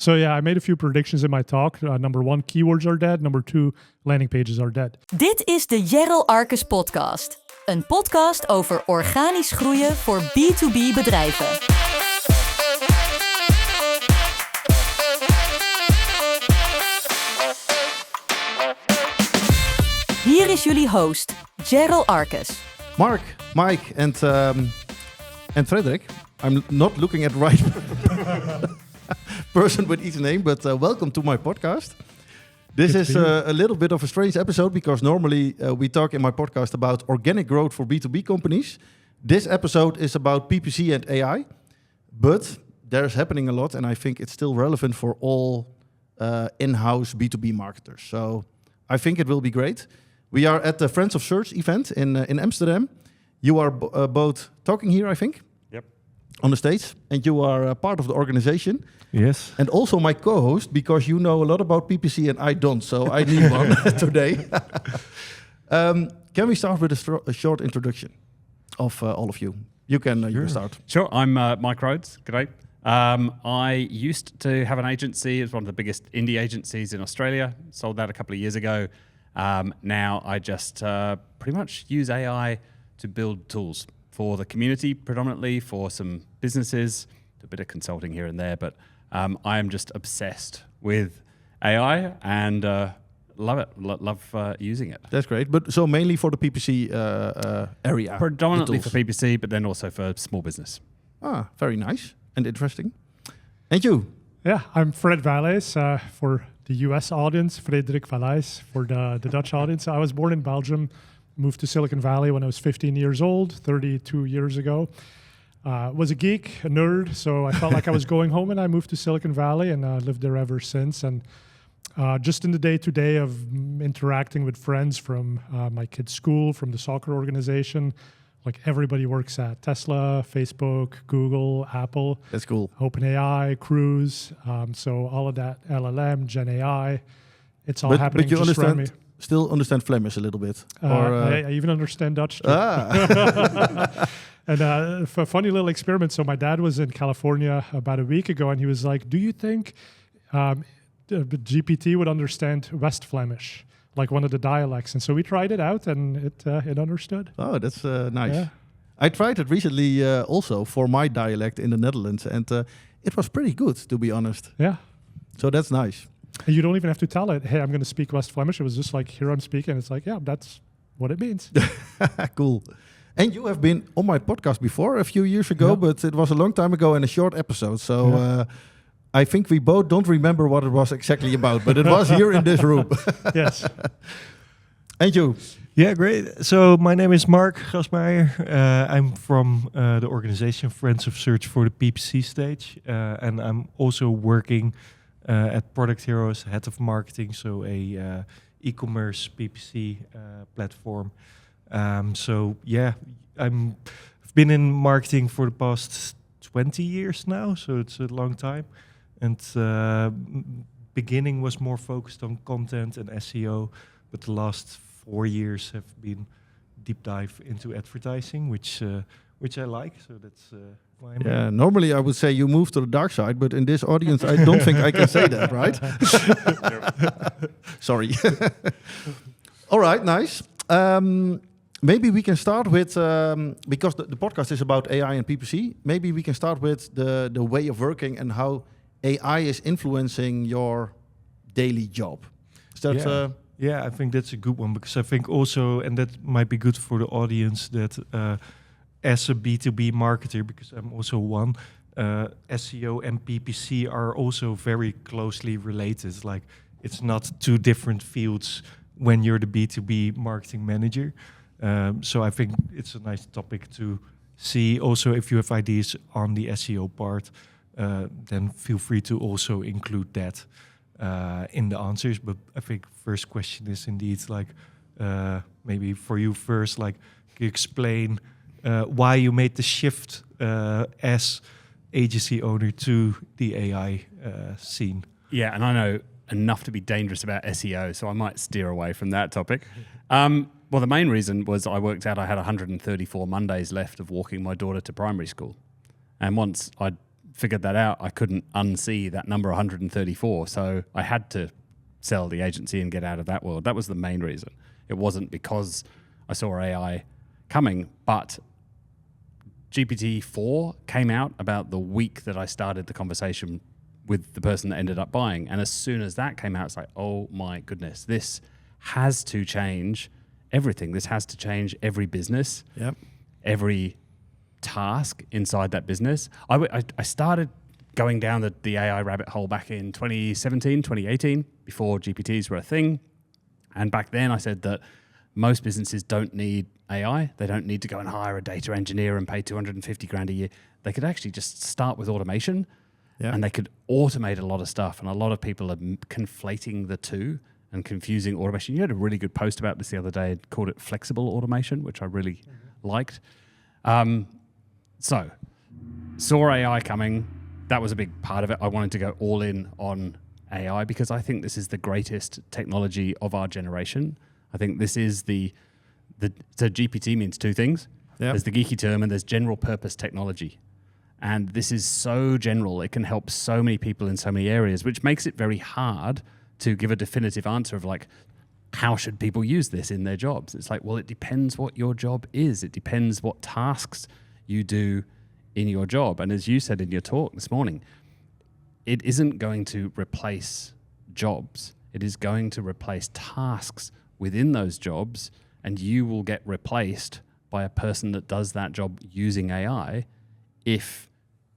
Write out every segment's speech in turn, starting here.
So I made a few predictions in my talk. Number 1, keywords are dead. Number 2, landing pages are dead. Dit is de Jerrel Arkes Podcast. Een podcast over organisch groeien voor B2B bedrijven. Hier is jullie host, Jerrel Arkes. Mark, Mike, and Frederick. I'm not looking at the right person with each name, but welcome to my podcast. This is a little bit of a strange episode because normally we talk in my podcast about organic growth for B2B companies. This episode is about PPC and AI, but there's happening a lot, and I think it's still relevant for all in-house B2B marketers. So I think it will be great. We are at the Friends of Search event in Amsterdam. You are both talking here, I think. Yep. On the stage, and you are part of the organization. Yes. And also my co-host, because you know a lot about PPC and I don't, so I need one today. Can we start with a short introduction of all of you? You can start. Sure. I'm Mike Rhodes. G'day. I used to have an agency. It was one of the biggest indie agencies in Australia. Sold that a couple of years ago. Now I just pretty much use AI to build tools for the community, predominantly for some businesses, a bit of consulting here and there, but I am just obsessed with AI and love it, love using it. That's great, but so mainly for the PPC area? Predominantly for PPC, but then also for small business. Ah, very nice and interesting. And you? Yeah, I'm Fred Vallaeys for the US audience, Frederick Vallaeys for the Dutch audience. I was born in Belgium, moved to Silicon Valley when I was 15 years old, 32 years ago. Was a geek, a nerd, so I felt like I was going home, and I moved to Silicon Valley and lived there ever since. And just in the day-to-day of interacting with friends from my kids' school, from the soccer organization, like everybody works at Tesla, Facebook, Google, Apple. That's cool. OpenAI, Cruise, so all of that, LLM, Gen AI, it's all happening but you just around me. Still understand Flemish a little bit? I even understand Dutch too. And a funny little experiment. So my dad was in California about a week ago, and he was like, do you think GPT would understand West Flemish, like one of the dialects? And so we tried it out, and it understood. Oh, that's nice. Yeah. I tried it recently also for my dialect in the Netherlands, and it was pretty good, to be honest. Yeah. So that's nice. And you don't even have to tell it, hey, I'm going to speak West Flemish. It was just like, here I'm speaking. It's like, yeah, that's what it means. Cool. And you have been on my podcast before a few years ago, but it was a long time ago in a short episode. So I think we both don't remember what it was exactly about, but it was here in this room. Yes. And you? Yeah, great. So my name is Mark Grasmayer. I'm from the organization Friends of Search for the PPC stage. And I'm also working at Product Heroes, head of marketing, so a e-commerce PPC platform. I've been in marketing for the past 20 years now, so it's a long time. And beginning was more focused on content and SEO, but the last 4 years have been deep dive into advertising, which I like. So that's why I'm here. Normally I would say you move to the dark side, but in this audience I don't think I can say that, right? Sorry. All right, nice. Maybe we can start with, because the podcast is about AI and PPC, maybe we can start with the way of working and how AI is influencing your daily job. Is that... I think that's a good one, because I think also, and that might be good for the audience, that as a B2B marketer, because I'm also one, SEO and PPC are also very closely related. Like, it's not two different fields when you're the B2B marketing manager. So I think it's a nice topic to see. Also, if you have ideas on the SEO part, then feel free to also include that in the answers. But I think first question is indeed like, maybe for you first, like, can you explain why you made the shift as agency owner to the AI scene? Yeah, and I know enough to be dangerous about SEO, so I might steer away from that topic. Well, the main reason was I worked out I had 134 Mondays left of walking my daughter to primary school. And once I'd figured that out, I couldn't unsee that number 134. So I had to sell the agency and get out of that world. That was the main reason. It wasn't because I saw AI coming, but GPT-4 came out about the week that I started the conversation with the person that ended up buying. And as soon as that came out, it's like, oh my goodness, this has to change everything. This has to change every business, every task inside that business. I started going down the AI rabbit hole back in 2017, 2018, before GPTs were a thing. And back then I said that most businesses don't need AI. They don't need to go and hire a data engineer and pay 250 grand a year. They could actually just start with automation and they could automate a lot of stuff. And a lot of people are conflating the two and confusing automation. You had a really good post about this the other day, called it flexible automation, which I really liked. So, saw AI coming. That was a big part of it. I wanted to go all in on AI because I think this is the greatest technology of our generation. I think this is so GPT means two things. There's the geeky term and there's general purpose technology. And this is so general. It can help so many people in so many areas, which makes it very hard to give a definitive answer of like, how should people use this in their jobs? It's like, well, it depends what your job is. It depends what tasks you do in your job. And as you said in your talk this morning, it isn't going to replace jobs. It is going to replace tasks within those jobs, and you will get replaced by a person that does that job using AI if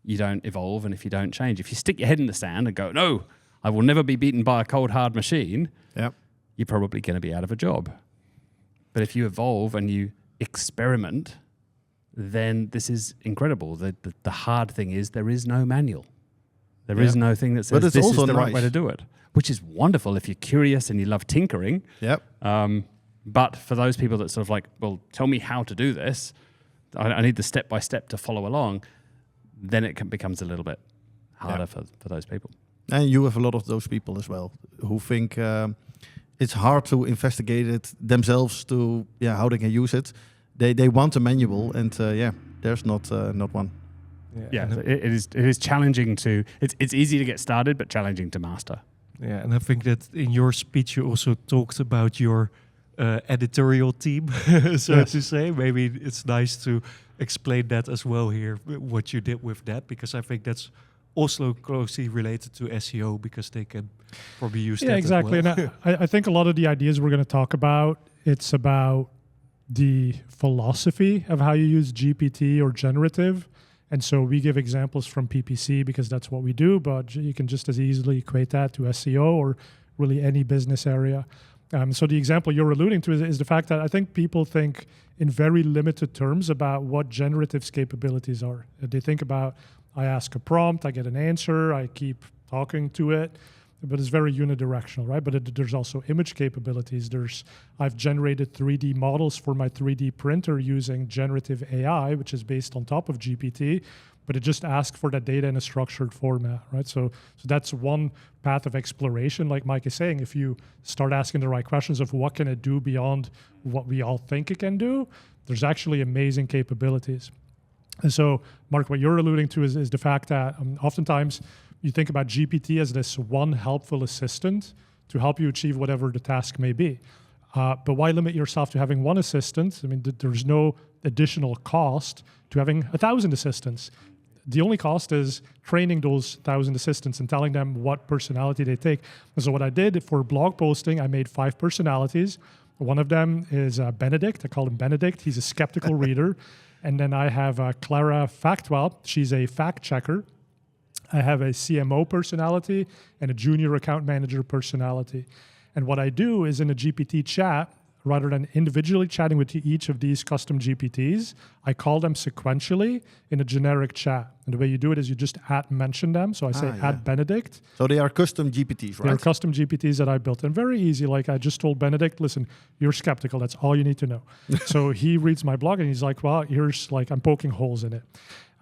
you don't evolve and if you don't change. If you stick your head in the sand and go, no, I will never be beaten by a cold, hard machine, you're probably going to be out of a job. But if you evolve and you experiment, then this is incredible. The hard thing is there is no manual. There is no thing that says this is the right way to do it, which is wonderful if you're curious and you love tinkering. But for those people that sort of like, well, tell me how to do this, I need the step-by-step to follow along, then it becomes a little bit harder for those people. And you have a lot of those people as well who think it's hard to investigate it themselves to how they can use it. They want a manual, and there's not one. It is challenging to. It's easy to get started, but challenging to master. Yeah, and I think that in your speech you also talked about your editorial team, to say. Maybe it's nice to explain that as well here, what you did with that, because I think that's also closely related to SEO, because they can probably use that exactly. as well. And I think a lot of the ideas we're going to talk about, it's about the philosophy of how you use GPT or generative. And so we give examples from PPC because that's what we do, but you can just as easily equate that to SEO or really any business area. So the example you're alluding to is the fact that I think people think in very limited terms about what generative's capabilities are. They think about, I ask a prompt, I get an answer, I keep talking to it, but it's very unidirectional, right? But there's also image capabilities. I've generated 3D models for my 3D printer using generative AI, which is based on top of GPT, but it just asks for that data in a structured format, right? So that's one path of exploration. Like Mike is saying, if you start asking the right questions of what can it do beyond what we all think it can do, there's actually amazing capabilities. And so, Mark, what you're alluding to is the fact that oftentimes you think about GPT as this one helpful assistant to help you achieve whatever the task may be. But why limit yourself to having one assistant? I mean, there's no additional cost to having 1,000 assistants. The only cost is training those 1,000 assistants and telling them what personality they take. And so what I did for blog posting, I made 5 personalities. One of them is Benedict. I call him Benedict. He's a skeptical reader. And then I have Clara Factwell. She's a fact checker. I have a CMO personality and a junior account manager personality. And what I do is in a GPT chat, rather than individually chatting with each of these custom GPTs, I call them sequentially in a generic chat. And the way you do it is you just mention them. So I say add Benedict. So they are custom GPTs, right? They're custom GPTs that I built. And very easy. Like I just told Benedict, listen, you're skeptical. That's all you need to know. So he reads my blog and he's like, well, here's like, I'm poking holes in it.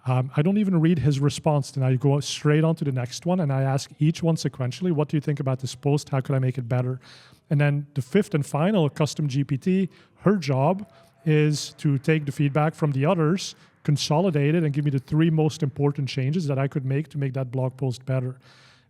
I don't even read his response. Then I go straight on to the next one and I ask each one sequentially, what do you think about this post? How could I make it better? And then the 5th and final custom GPT, her job is to take the feedback from the others, consolidate it, and give me the 3 most important changes that I could make to make that blog post better.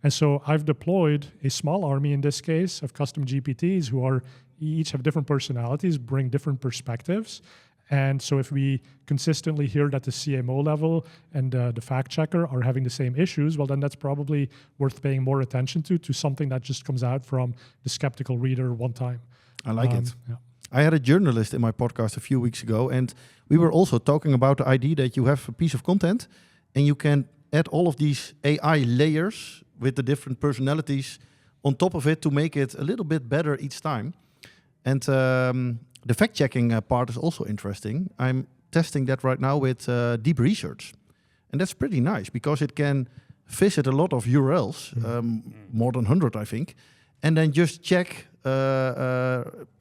And so I've deployed a small army in this case of custom GPTs who are each have different personalities, bring different perspectives. And so if we consistently hear that the CMO level and the fact checker are having the same issues, well, then that's probably worth paying more attention to something that just comes out from the skeptical reader one time. I like it. Yeah. I had a journalist in my podcast a few weeks ago, and we were also talking about the idea that you have a piece of content and you can add all of these AI layers with the different personalities on top of it to make it a little bit better each time. And the fact-checking part is also interesting. I'm testing that right now with deep research. And that's pretty nice because it can visit a lot of URLs, more than 100, I think, and then just check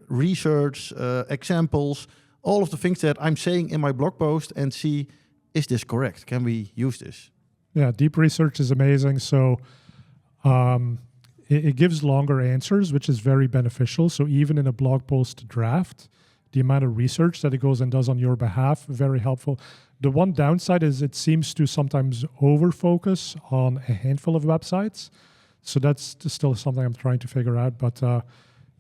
research, examples, all of the things that I'm saying in my blog post and see, is this correct? Can we use this? Yeah, deep research is amazing. So it gives longer answers, which is very beneficial. So even in a blog post draft, the amount of research that it goes and does on your behalf, very helpful. The one downside is it seems to sometimes over-focus on a handful of websites. So that's still something I'm trying to figure out. But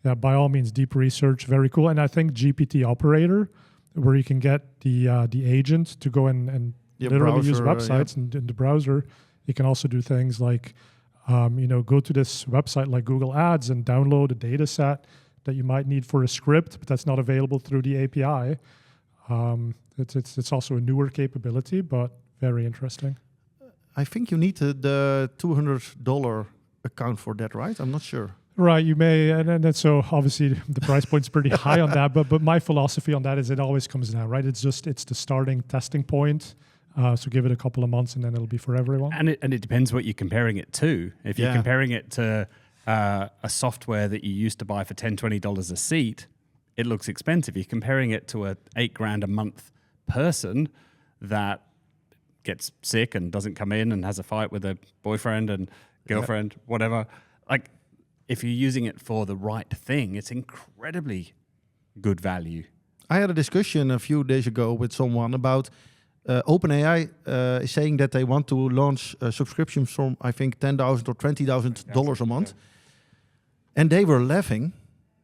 yeah, by all means, deep research, very cool. And I think GPT Operator, where you can get the agent to go and literally use websites and in the browser, you can also do things like, go to this website like Google Ads and download a data set that you might need for a script, but that's not available through the API. It's also a newer capability, but very interesting. I think you need the $200 account for that, right? I'm not sure. Right, you may, and so obviously the price point's pretty high on that, but my philosophy on that is it always comes down, right? It's the starting testing point. So give it a couple of months and then it'll be for everyone. And it depends what you're comparing it to. If you're comparing it to a software that you used to buy for $10, $20 a seat, it looks expensive. You're comparing it to a $8,000 a month person that gets sick and doesn't come in and has a fight with a boyfriend and girlfriend, whatever. Like, if you're using it for the right thing, it's incredibly good value. I had a discussion a few days ago with someone about OpenAI is saying that they want to launch subscriptions from, I think, $10,000 or $20,000 a month. And they were laughing,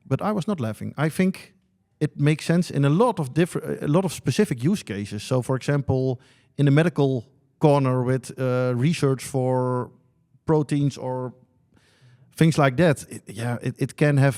but I was not laughing. I think it makes sense in a lot of specific use cases. So, for example, in the medical corner with research for proteins or things like that, it can have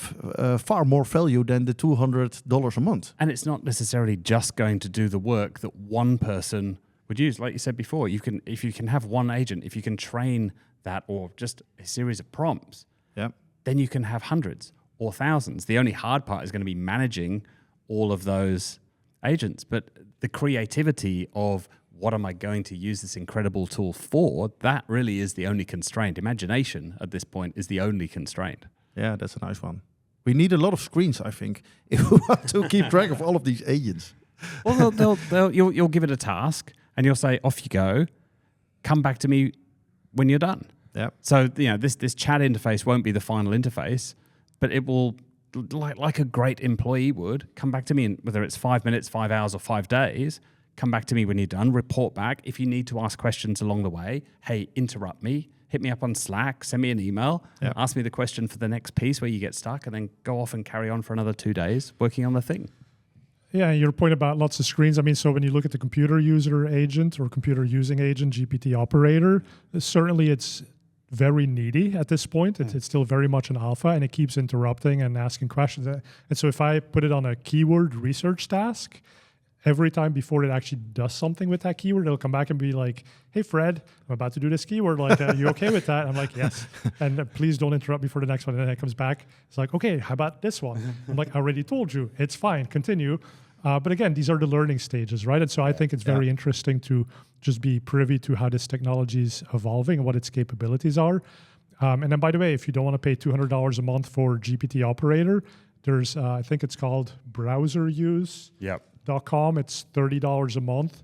far more value than the $200 a month. And it's not necessarily just going to do the work that one person would use. Like you said before, if you can have one agent, if you can train that or just a series of prompts, then you can have hundreds or thousands. The only hard part is going to be managing all of those agents. But the creativity of what am I going to use this incredible tool for, that really is the only constraint. Imagination at this point is the only constraint. Yeah, that's a nice one. We need a lot of screens, I think, if we want to keep track of all of these agents. Well, you'll give it a task and you'll say, off you go, come back to me when you're done. Yeah. So, this chat interface won't be the final interface, but it will, like a great employee would, come back to me, and whether it's 5 minutes, 5 hours, or 5 days, come back to me when you're done, report back. If you need to ask questions along the way, hey, interrupt me, hit me up on Slack, send me an email, ask me the question for the next piece where you get stuck, and then go off and carry on for another 2 days working on the thing. Yeah, your point about lots of screens. I mean, so when you look at the computer user agent or computer using agent, GPT operator, certainly it's very needy at this point. It's still very much an alpha, and it keeps interrupting and asking questions. And so if I put it on a keyword research task, every time before it actually does something with that keyword, it'll come back and be like, hey, Fred, I'm about to do this keyword. Like, are you okay with that? I'm like, yes. And please don't interrupt me for the next one. And then it comes back. It's like, okay, how about this one? I'm like, I already told you. It's fine. Continue. But again, these are the learning stages, right? And so I think it's very interesting to just be privy to how this technology is evolving and what its capabilities are. And then, by the way, if you don't want to pay $200 a month for GPT operator, there's, I think it's called browseruse.com. It's $30 a month.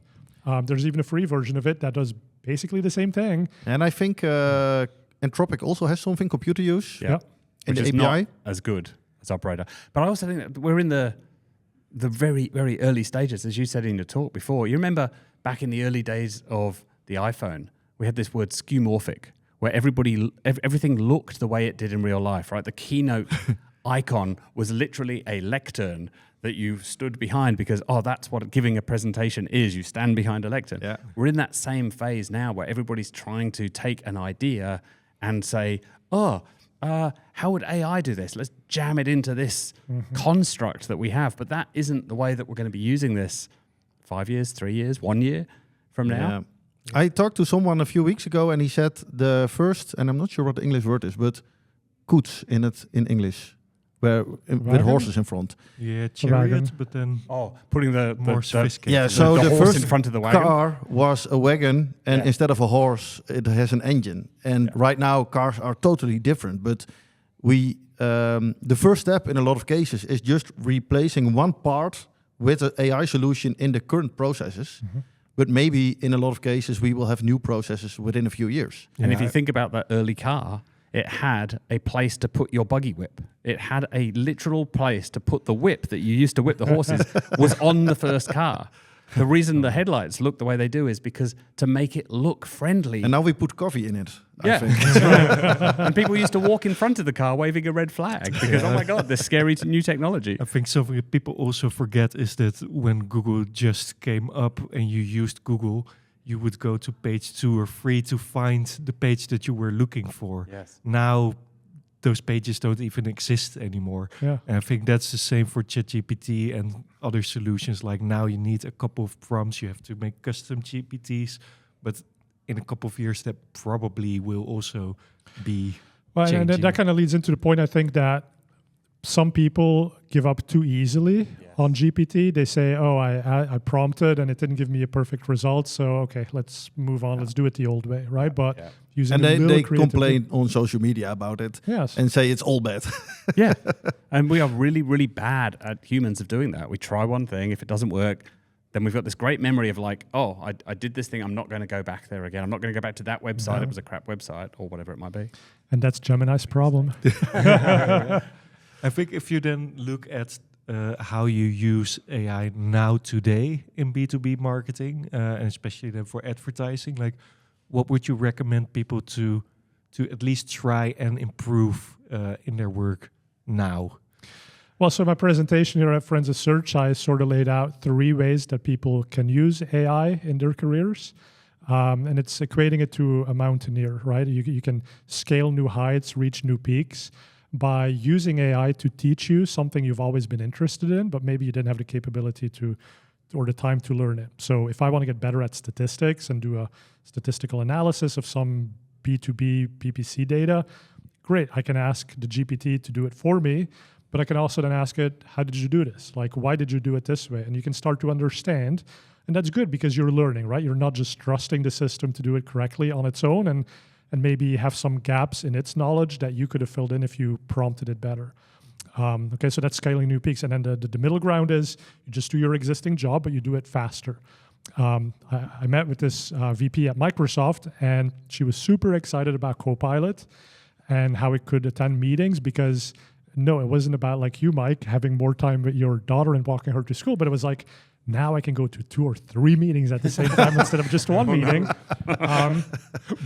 There's even a free version of it that does basically the same thing. And I think Anthropic also has something, computer use. Yeah. In Which the is API. not as good as operator. But I also think that we're in the the very, very early stages, as you said in your talk before. You remember back in the early days of the iPhone, we had this word skeuomorphic, where everything looked the way it did in real life, right? The keynote icon was literally a lectern that you stood behind because, that's what giving a presentation is. You stand behind a lectern. Yeah. We're in that same phase now where everybody's trying to take an idea and say, how would AI do this? Let's jam it into this construct that we have. But that isn't the way that we're going to be using this 5 years, 3 years, 1 year from now. Yeah. I talked to someone a few weeks ago, and he said the first, and I'm not sure what the English word is, but koets in English, with horses in front. Yeah, chariot, but then Putting the more sophisticated. Yeah, so the horse first in front of the wagon. car was a wagon, and instead of a horse, it has an engine. And right now, cars are totally different. But the first step in a lot of cases is just replacing one part with an AI solution in the current processes. But maybe in a lot of cases, we will have new processes within a few years. And if you think about that early car, it had a place to put your buggy whip. It had a literal place to put the whip that you used to whip the horses was on the first car. The reason the headlights look the way they do is because to make it look friendly. And now we put coffee in it, Yeah, I think. that's right. And people used to walk in front of the car waving a red flag because, oh my God, this scary new technology. I think something that people also forget is that when Google just came up and you used Google, you would go to page 2 or 3 to find the page that you were looking for. Yes. Now, those pages don't even exist anymore. Yeah. And I think that's the same for ChatGPT and other solutions. Like now you need a couple of prompts, you have to make custom GPTs, but in a couple of years that probably will also be And that kind of leads into the point, I think, that some people give up too easily on GPT. They say, I prompted and it didn't give me a perfect result, so okay, let's move on. Let's do it the old way, right? But using And they complain on social media about it and say it's all bad. Yeah. And we are really, really bad at humans of doing that. We try one thing. If it doesn't work, then we've got this great memory of like, I did this thing. I'm not going to go back there again. I'm not going to go back to that website. No. It was a crap website or whatever it might be. And that's Gemini's problem. I think if you then look at how you use AI now today in B2B marketing, and especially then for advertising, like what would you recommend people to at least try and improve in their work now? Well, so my presentation here at Friends of Search, I sort of laid out 3 ways that people can use AI in their careers. And it's equating it to a mountaineer, right? You can scale new heights, reach new peaks by using AI to teach you something you've always been interested in, but maybe you didn't have the capability or the time to learn it. So if I want to get better at statistics and do a statistical analysis of some B2B PPC data, great. I can ask the GPT to do it for me, but I can also then ask it, how did you do this? Like, why did you do it this way? And you can start to understand. And that's good because you're learning, right? You're not just trusting the system to do it correctly on its own and maybe have some gaps in its knowledge that you could have filled in if you prompted it better. Okay, so that's scaling new peaks. And then the middle ground is you just do your existing job, but you do it faster. I met with this VP at Microsoft, and she was super excited about Copilot and how it could attend meetings because, no, it wasn't about, like you, Mike, having more time with your daughter and walking her to school, but it was like, now I can go to 2 or 3 meetings at the same time instead of just one meeting.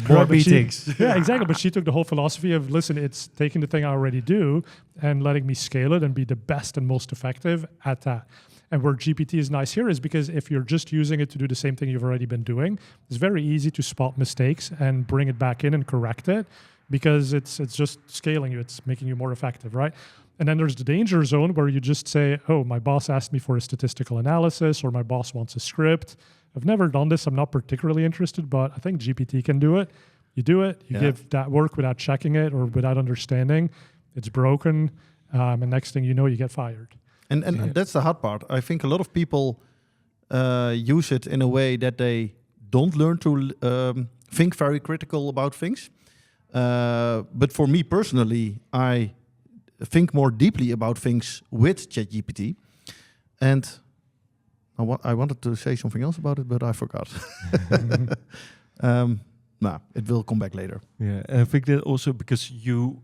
More meetings. Yeah, exactly. But she took the whole philosophy of, listen, it's taking the thing I already do and letting me scale it and be the best and most effective at that. And where GPT is nice here is because if you're just using it to do the same thing you've already been doing, it's very easy to spot mistakes and bring it back in and correct it because it's just scaling you. It's making you more effective, right? And then there's the danger zone where you just say, my boss asked me for a statistical analysis or my boss wants a script. I've never done this. I'm not particularly interested, but I think GPT can do it. You do it. You give that work without checking it or without understanding. It's broken. And next thing you know, you get fired. And that's the hard part. I think a lot of people use it in a way that they don't learn to think very critical about things. But for me personally, I think more deeply about things with ChatGPT. And I wanted to say something else about it, but I forgot. It will come back later. Yeah, and I think that also because you,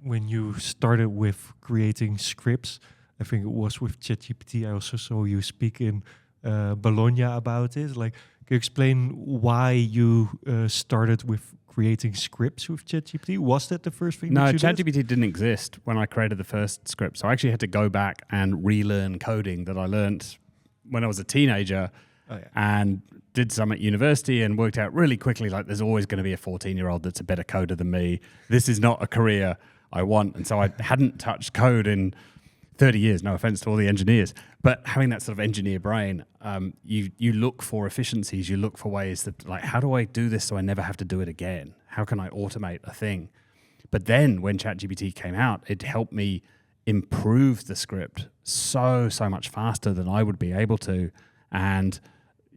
when you started with creating scripts, I think it was with ChatGPT. I also saw you speak in Bologna about it. Like, can you explain why you started with creating scripts with ChatGPT? Was that the first thing? No, that you did? ChatGPT didn't exist when I created the first script. So I actually had to go back and relearn coding that I learned when I was a teenager. And did some at university and worked out really quickly, like there's always going to be a 14-year-old that's a better coder than me. This is not a career I want. And so I hadn't touched code in 30 years, no offense to all the engineers. But having that sort of engineer brain, you look for efficiencies, you look for ways that, like, how do I do this so I never have to do it again? How can I automate a thing? But then when ChatGPT came out, it helped me improve the script so much faster than I would be able to. And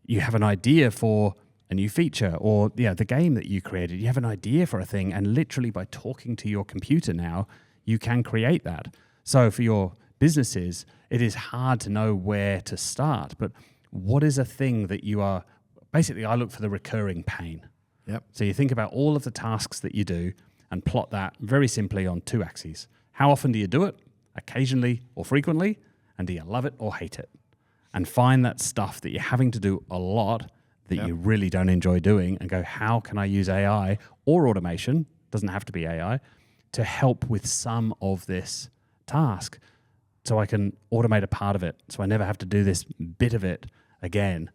you have an idea for a new feature or the game that you created. You have an idea for a thing, and literally by talking to your computer now, you can create that. So for your businesses, it is hard to know where to start. But what is a thing that you are... Basically, I look for the recurring pain. Yep. So you think about all of the tasks that you do and plot that very simply on 2 axes. How often do you do it? Occasionally or frequently? And do you love it or hate it? And find that stuff that you're having to do a lot that you really don't enjoy doing and go, how can I use AI or automation, doesn't have to be AI, to help with some of this task so I can automate a part of it, so I never have to do this bit of it again,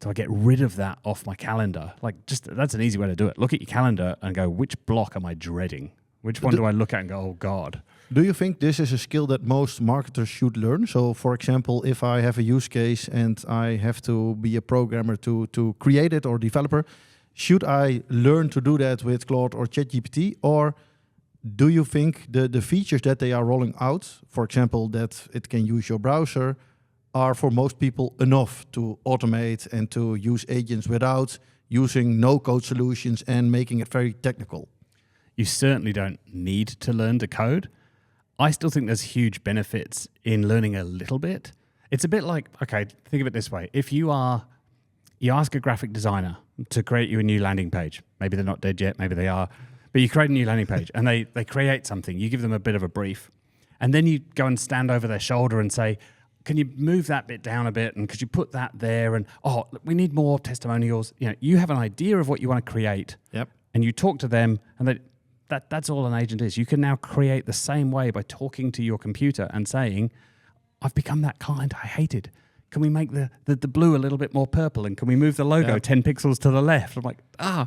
so I get rid of that off my calendar. Like, just that's an easy way to do it. Look at your calendar and go, which block am I dreading? Which one do I look at and go, oh God? Do you think this is a skill that most marketers should learn? So, for example, if I have a use case and I have to be a programmer to create it or developer, should I learn to do that with Claude or ChatGPT? Or do you think the features that they are rolling out, for example, that it can use your browser, are for most people enough to automate and to use agents without using no-code solutions and making it very technical? You certainly don't need to learn to code. I still think there's huge benefits in learning a little bit. It's a bit like, okay, think of it this way. If you ask a graphic designer to create you a new landing page. Maybe they're not dead yet, maybe they are. But you create a new landing page and they create something. You give them a bit of a brief. And then you go and stand over their shoulder and say, can you move that bit down a bit? And could you put that there? And, oh, we need more testimonials. You have an idea of what you want to create. Yep. And you talk to them and that's all an agent is. You can now create the same way by talking to your computer and saying, I've become that kind, I hate it. Can we make the blue a little bit more purple? And can we move the logo 10 pixels to the left? I'm like, I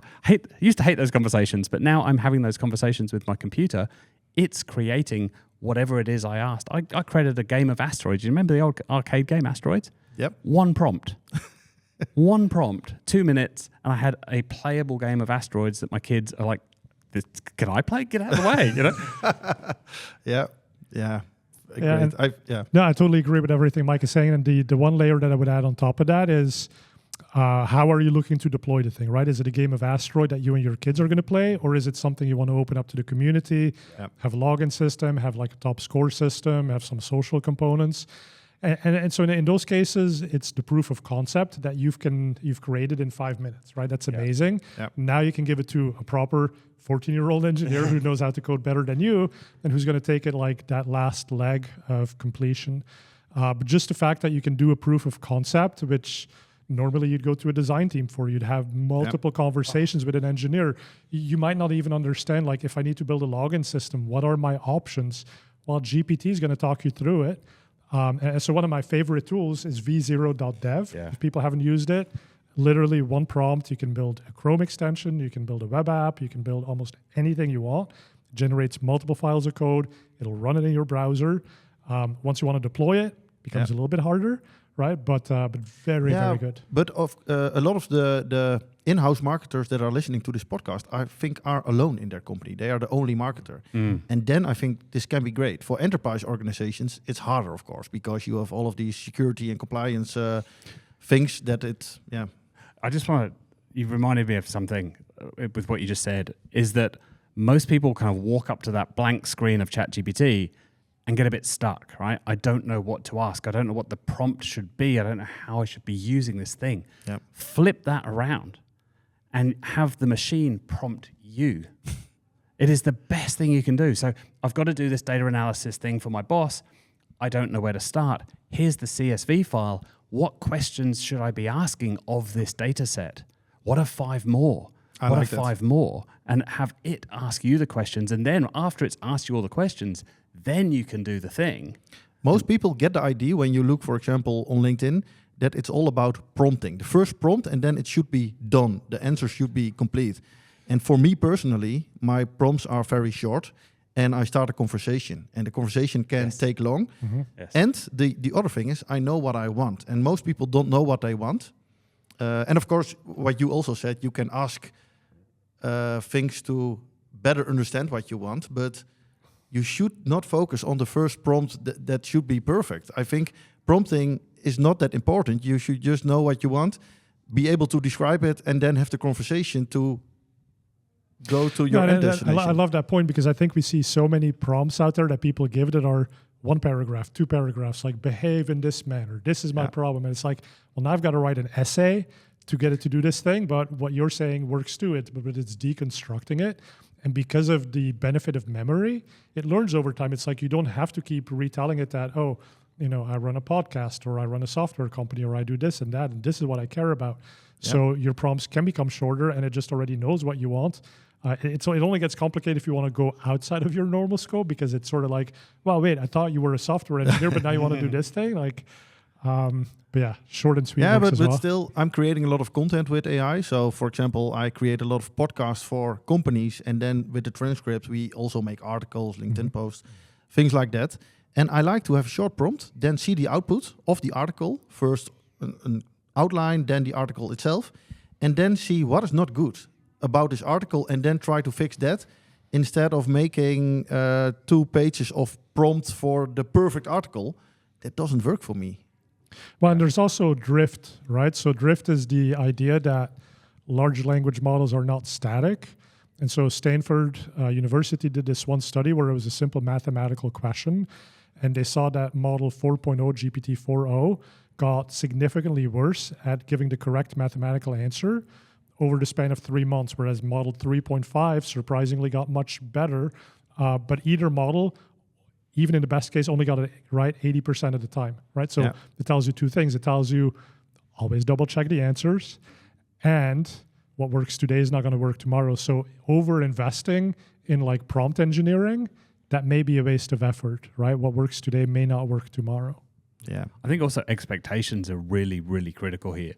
used to hate those conversations, but now I'm having those conversations with my computer. It's creating whatever it is I asked. I created a game of asteroids. You remember the old arcade game, Asteroids? Yep. One prompt. 2 minutes, and I had a playable game of asteroids that my kids are like, can I play? Get out of the way, Yeah. No, I totally agree with everything Mike is saying. And the one layer that I would add on top of that is how are you looking to deploy the thing, right? Is it a game of Asteroid that you and your kids are going to play? Or is it something you want to open up to the community, have a login system, have like a top score system, have some social components? And so in those cases, it's the proof of concept that you've created in 5 minutes, right? That's amazing. Yep. Now you can give it to a proper 14-year-old engineer who knows how to code better than you and who's going to take it like that last leg of completion. But just the fact that you can do a proof of concept, which normally you'd go to a design team for, you'd have multiple conversations with an engineer. You might not even understand, like, if I need to build a login system, what are my options? Well, GPT is going to talk you through it. And so one of my favorite tools is v0.dev. Yeah. If people haven't used it, literally one prompt, you can build a Chrome extension, you can build a web app, you can build almost anything you want. It generates multiple files of code. It'll run it in your browser. Once you want to deploy it, it becomes a little bit harder, right? But very, very good. But a lot of the in-house marketers that are listening to this podcast, I think, are alone in their company. They are the only marketer. And then I think this can be great. For enterprise organizations, it's harder, of course, because you have all of these security and compliance things that it's, I just want to, you reminded me of something with what you just said, is that most people kind of walk up to that blank screen of ChatGPT and get a bit stuck, right? I don't know what to ask. I don't know what the prompt should be. I don't know how I should be using this thing. Yep. Flip that around and have the machine prompt you. It is the best thing you can do. So I've got to do this data analysis thing for my boss. I don't know where to start. Here's the CSV file. What questions should I be asking of this data set? What are 5 more? I what like are that. 5 more? And have it ask you the questions. And then after it's asked you all the questions, then you can do the thing. Most people get the idea when you look, for example, on LinkedIn, that it's all about prompting. The first prompt, and then it should be done. The answer should be complete. And for me personally, my prompts are very short, and I start a conversation. And the conversation can take long. Yes. And the other thing is, I know what I want. And most people don't know what they want. And of course, what you also said, you can ask things to better understand what you want, but you should not focus on the first prompt that should be perfect. I think prompting is not that important. You should just know what you want, be able to describe it, and then have the conversation to go to your end destination. I love that point, because I think we see so many prompts out there that people give that are 1 paragraph, 2 paragraphs, like behave in this manner. This is my problem. And it's like, well, now I've got to write an essay to get it to do this thing. But what you're saying works to it, but it's deconstructing it. And because of the benefit of memory, it learns over time. It's like you don't have to keep retelling it that, oh, you know, I run a podcast, or I run a software company, or I do this and that, and this is what I care about. Yeah. So your prompts can become shorter, and it just already knows what you want. It only gets complicated if you want to go outside of your normal scope, because it's sort of like, well, wait, I thought you were a software engineer, but now you want to do this thing. Like, but yeah, short and sweet. Yeah, works but well. still, I'm creating a lot of content with AI. So, for example, I create a lot of podcasts for companies, and then with the transcripts, we also make articles, LinkedIn posts, things like that. And I like to have a short prompt, then see the output of the article, first an outline, then the article itself, and then see what is not good about this article, and then try to fix that, instead of making 2 pages of prompt for the perfect article. That doesn't work for me. Well, and there's also drift, right? So drift is the idea that large language models are not static. And so Stanford University did this one study where it was a simple mathematical question, and they saw that model 4.0 GPT-4o got significantly worse at giving the correct mathematical answer over the span of 3 months, whereas model 3.5 surprisingly got much better. But either model, even in the best case, only got it right 80% of the time, right? So it tells you 2 things. It tells you always double check the answers, and what works today is not going to work tomorrow. So over investing in like prompt engineering, that may be a waste of effort, right? What works today may not work tomorrow. Yeah. I think also expectations are really, really critical here.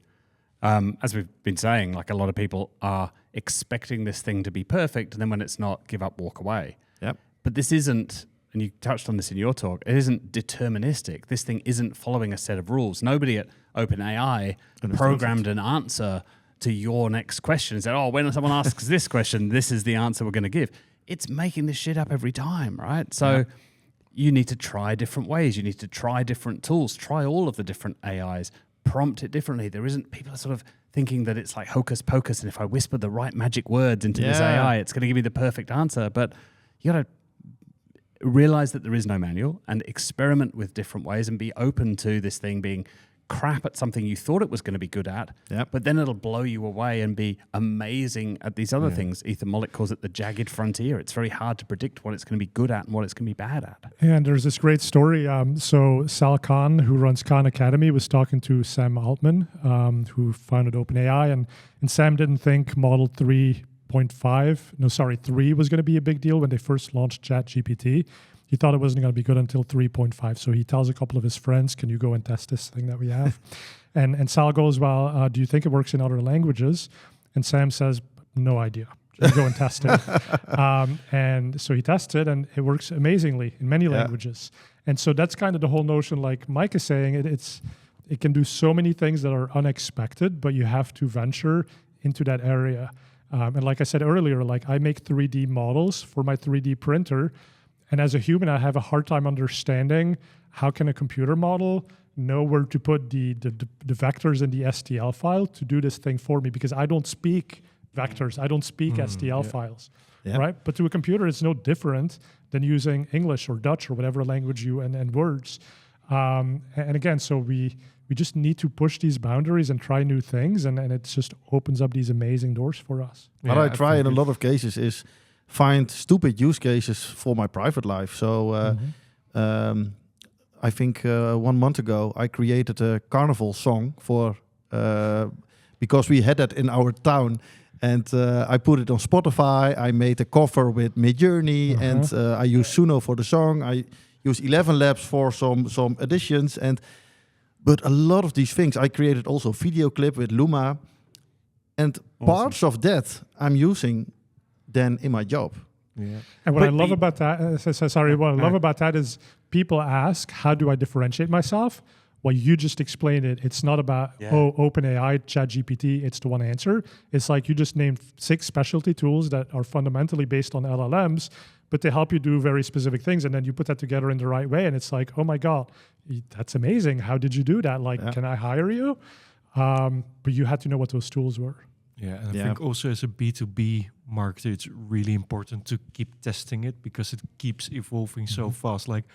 As we've been saying, like a lot of people are expecting this thing to be perfect, and then when it's not, give up, walk away. Yep. But this isn't, and you touched on this in your talk, it isn't deterministic. This thing isn't following a set of rules. Nobody at OpenAI programmed an answer to your next question and said, oh, when someone asks this question, this is the answer we're going to give. It's making this shit up every time, right? So you need to try different ways. You need to try different tools. Try all of the different AIs. Prompt it differently. There isn't, people are sort of thinking that it's like hocus pocus, and if I whisper the right magic words into this AI, it's going to give me the perfect answer. But you got to realize that there is no manual, and experiment with different ways, and be open to this thing being crap at something you thought it was going to be good at, but then it'll blow you away and be amazing at these other things. Ethan Mollick calls it the jagged frontier. It's very hard to predict what it's going to be good at and what it's going to be bad at. And there's this great story. So Sal Khan, who runs Khan Academy, was talking to Sam Altman, who founded OpenAI, and Sam didn't think model 3 was going to be a big deal when they first launched ChatGPT. He thought it wasn't going to be good until 3.5. So he tells a couple of his friends, can you go and test this thing that we have? and Sal goes, well, do you think it works in other languages? And Sam says, no idea. Just go and test it. And so he tests it, and it works amazingly in many languages. And so that's kind of the whole notion, like Mike is saying, it can do so many things that are unexpected, but you have to venture into that area. And like I said earlier, like I make 3D models for my 3D printer. And as a human, I have a hard time understanding how can a computer model know where to put the vectors in the STL file to do this thing for me, because I don't speak vectors. I don't speak STL files, right? But to a computer, it's no different than using English or Dutch or whatever language and words. And again, so we just need to push these boundaries and try new things, and it just opens up these amazing doors for us. What I try in a lot of cases is find stupid use cases for my private life. So I think 1 month ago, I created a carnival song for because we had that in our town, and I put it on Spotify. I made a cover with Midjourney, and I used Suno for the song. I used 11 Labs for some additions, but a lot of these things I created also video clip with Luma, and parts of that I'm using then in my job. Yeah. And what I love about that, what I love about that is people ask, how do I differentiate myself? Well, you just explained it. It's not about, OpenAI, ChatGPT, it's the one answer. It's like you just named 6 specialty tools that are fundamentally based on LLMs, but they help you do very specific things. And then you put that together in the right way. And it's like, oh my God, that's amazing. How did you do that? Like, can I hire you? But you had to know what those tools were. Yeah, and I think also as a B2B marketer, it's really important to keep testing it because it keeps evolving so fast. Like,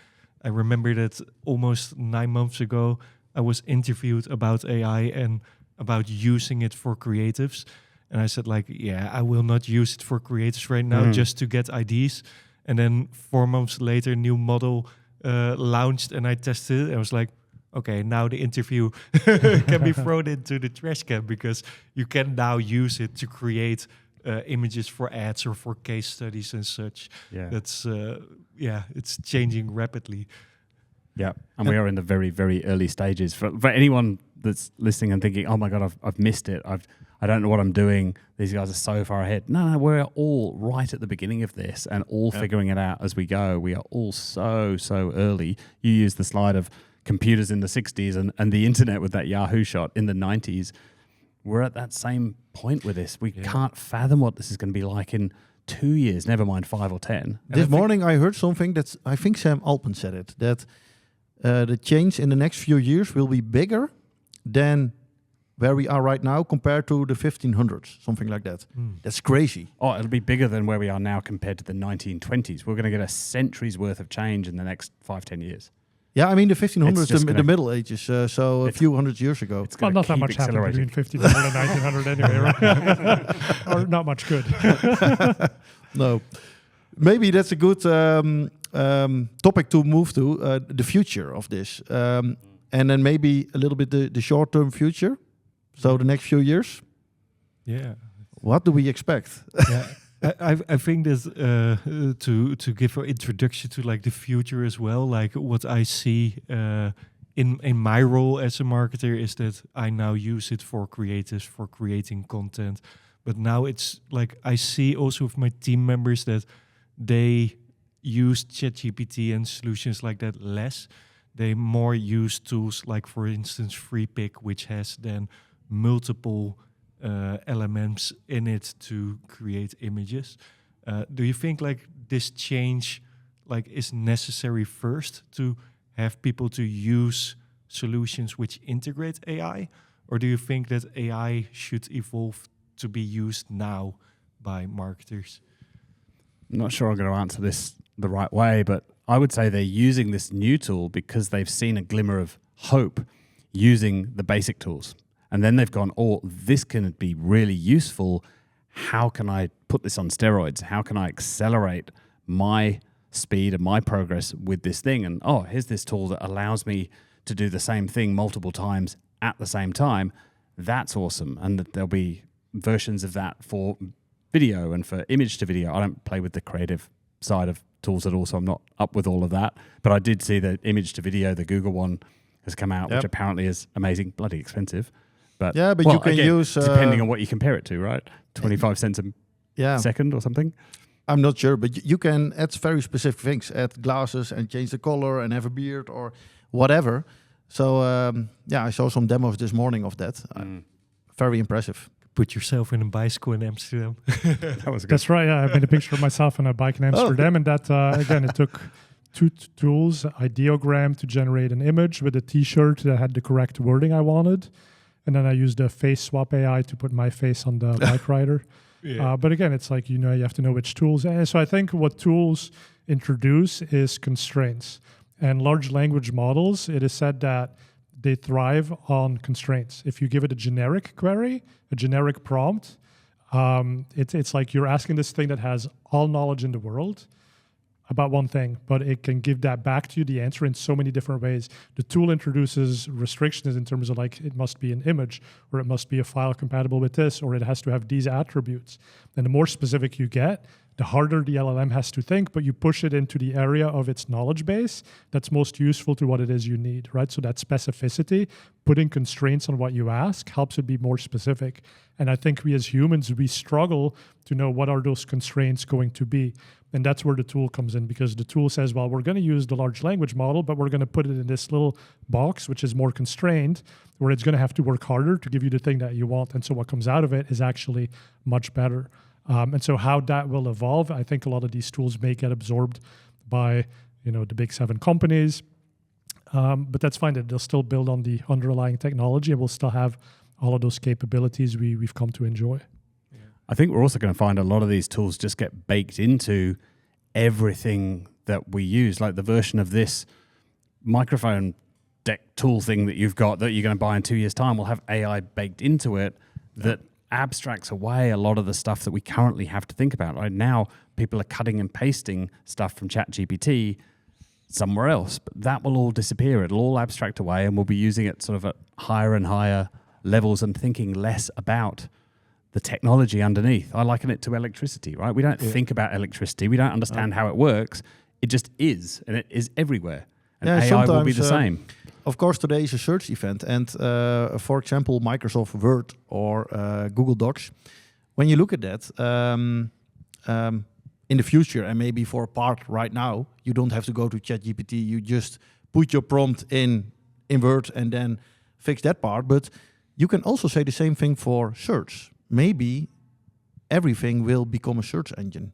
I remember that almost 9 months ago, I was interviewed about AI and about using it for creatives. And I said, like, I will not use it for creatives right now just to get ideas. And then 4 months later, new model launched and I tested it. I was like, okay, now the interview can be thrown into the trash can because you can now use it to create images for ads or for case studies and such. Yeah. That's it's changing rapidly. Yeah, and we are in the very, very early stages. For anyone that's listening and thinking, "Oh my God, I've missed it. I don't know what I'm doing. These guys are so far ahead." No, we're all right at the beginning of this and all figuring it out as we go. We are all so early. You used the slide of computers in the 60s and the internet with that Yahoo shot in the 90s. We're at that same point with this. We can't fathom what this is going to be like in 2 years, never mind 5 or 10. This morning I heard something I think Sam Altman said it, that the change in the next few years will be bigger than where we are right now compared to the 1500s, something like that. That's crazy. Oh, it'll be bigger than where we are now compared to the 1920s. We're going to get a century's worth of change in the next 5-10 years. Yeah, I mean the 1500s, the Middle Ages, so a few hundred years ago. It's not that much happened between 1500 and 1900 anyway, right? Or not much good. No. Maybe that's a good topic to move to, the future of this. And then maybe a little bit the short-term future, so the next few years. Yeah. What do we expect? Yeah. I think that to give an introduction to like the future as well, like what I see in my role as a marketer is that I now use it for creatives, for creating content. But now it's like I see also with my team members that they use ChatGPT and solutions like that less. They more use tools like, for instance, FreePic, which has then multiple elements in it to create images. Do you think like this change like is necessary first to have people to use solutions which integrate AI? Or do you think that AI should evolve to be used now by marketers? I'm not sure I'm going to answer this the right way, but I would say they're using this new tool because they've seen a glimmer of hope using the basic tools. And then they've gone, oh, this can be really useful. How can I put this on steroids? How can I accelerate my speed and my progress with this thing? And oh, here's this tool that allows me to do the same thing multiple times at the same time. That's awesome. And there'll be versions of that for video and for image to video. I don't play with the creative side of tools at all, so I'm not up with all of that. But I did see the image to video, the Google one has come out, which apparently is amazing, bloody expensive. But you can again, use depending on what you compare it to, right? 25 cents a second or something. I'm not sure, but you can add very specific things, add glasses and change the color and have a beard or whatever. So I saw some demos this morning of that. Very impressive. Put yourself in a bicycle in Amsterdam. That was good. That's right. Yeah, I made a picture of myself on a bike in Amsterdam, and that again, it took 2 tools: ideogram to generate an image with a T-shirt that had the correct wording I wanted. And then I used the face swap AI to put my face on the bike rider. But again, it's like, you have to know which tools. And so I think what tools introduce is constraints. And large language models, it is said that they thrive on constraints. If you give it a generic query, a generic prompt, it's like you're asking this thing that has all knowledge in the world. about one thing, but it can give that back to you, the answer, in so many different ways. The tool introduces restrictions in terms of like, it must be an image, or it must be a file compatible with this, or it has to have these attributes. And the more specific you get, the harder the LLM has to think, but you push it into the area of its knowledge base that's most useful to what it is you need, right? So that specificity, putting constraints on what you ask, helps it be more specific. And I think we as humans, we struggle to know what are those constraints going to be. And that's where the tool comes in, because the tool says, well, we're going to use the large language model, but we're going to put it in this little box, which is more constrained, where it's going to have to work harder to give you the thing that you want. And so what comes out of it is actually much better. And so how that will evolve, I think a lot of these tools may get absorbed by, the big 7 companies. But that's fine. They'll still build on the underlying technology, and we'll still have all of those capabilities we've come to enjoy. I think we're also going to find a lot of these tools just get baked into everything that we use. Like the version of this microphone deck tool thing that you've got that you're going to buy in 2 years' time will have AI baked into it that abstracts away a lot of the stuff that we currently have to think about. Right now, people are cutting and pasting stuff from ChatGPT somewhere else, but that will all disappear. It'll all abstract away, and we'll be using it sort of at higher and higher levels and thinking less about the technology underneath. I liken it to electricity, right? We don't think about electricity. We don't understand how it works. It just is, and it is everywhere. And AI will be the same. Of course, today is a search event, and for example, Microsoft Word or Google Docs, when you look at that, in the future, and maybe for a part right now, you don't have to go to ChatGPT. You just put your prompt in Word and then fix that part. But you can also say the same thing for search. Maybe everything will become a search engine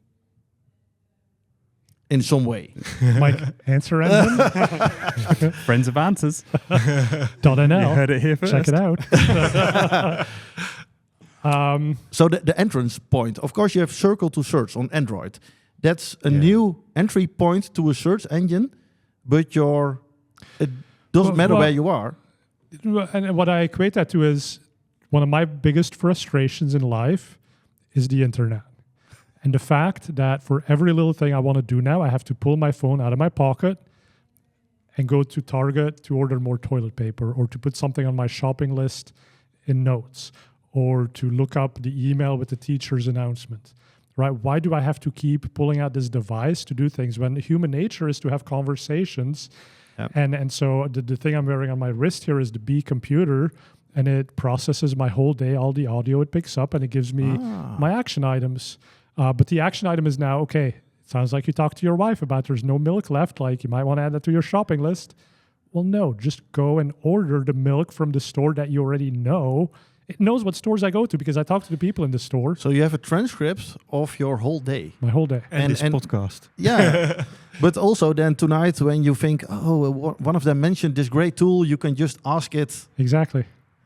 in some way. Mike, answer engine? Friends of Answers. .nl. You heard it here first. Check it out. So the entrance point, of course, you have Circle to Search on Android. That's a new entry point to a search engine, but it doesn't matter where you are. And what I equate that to is one of my biggest frustrations in life is the internet. And the fact that for every little thing I want to do now, I have to pull my phone out of my pocket and go to Target to order more toilet paper, or to put something on my shopping list in notes, or to look up the email with the teacher's announcement, right? Why do I have to keep pulling out this device to do things when human nature is to have conversations? Yep. And so the thing I'm wearing on my wrist here is the B computer, and it processes my whole day, all the audio it picks up, and it gives me my action items. But the action item is now, okay, it sounds like you talked to your wife about there's no milk left, like you might want to add that to your shopping list. Well, no, just go and order the milk from the store that you already know. It knows what stores I go to because I talk to the people in the store. So you have a transcript of your whole day. My whole day. And this podcast. Yeah. But also then tonight when you think, one of them mentioned this great tool, you can just ask it. Exactly.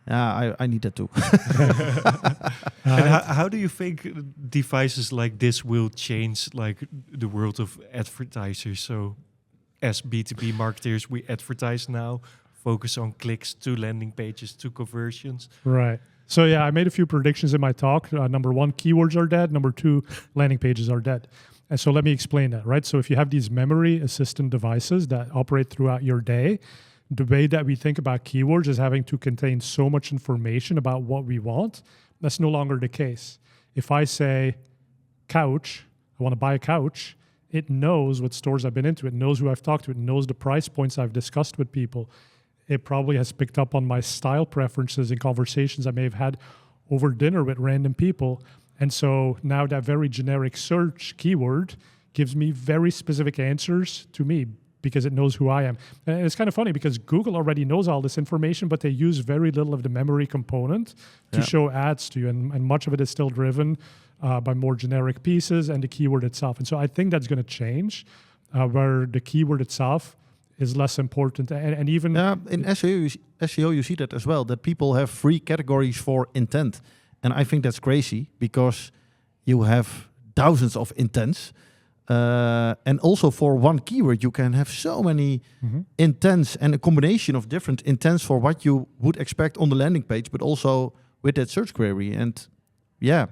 Yeah, I need that too. And how do you think devices like this will change like the world of advertisers? So as B2B marketers, we advertise now, focus on clicks to landing pages to conversions. Right. So yeah, I made a few predictions in my talk. Number 1, keywords are dead. Number 2, landing pages are dead. And so let me explain that, right? So if you have these memory assistant devices that operate throughout your day, the way that we think about keywords is having to contain so much information about what we want. That's no longer the case. If I say couch, I want to buy a couch, it knows what stores I've been into. It knows who I've talked to. It knows the price points I've discussed with people. It probably has picked up on my style preferences in conversations I may have had over dinner with random people. And so now that very generic search keyword gives me very specific answers to me because it knows who I am. And it's kind of funny because Google already knows all this information, but they use very little of the memory component to show ads to you. And much of it is still driven by more generic pieces and the keyword itself. And so I think that's going to change where the keyword itself is less important. And even in SEO, you see that as well, that people have 3 categories for intent. And I think that's crazy because you have thousands of intents. And also for one keyword, you can have so many intents and a combination of different intents for what you would expect on the landing page, but also with that search query. And yeah,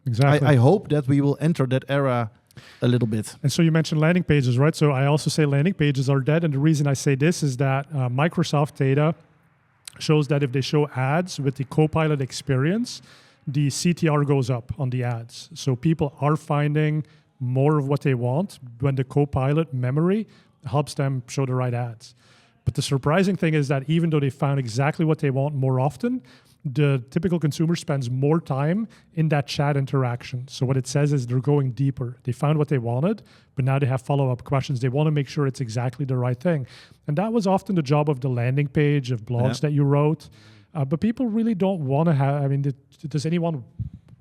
exactly. I hope that we will enter that era a little bit. And so you mentioned landing pages, right? So I also say landing pages are dead. And the reason I say this is that Microsoft data shows that if they show ads with the Copilot experience, the CTR goes up on the ads. So people are finding more of what they want when the Copilot memory helps them show the right ads. But the surprising thing is that even though they found exactly what they want more often, the typical consumer spends more time in that chat interaction. So what it says is they're going deeper. They found what they wanted, but now they have follow-up questions. They want to make sure it's exactly the right thing. And that was often the job of the landing page, of blogs that you wrote. But people really don't want to have, I mean, does anyone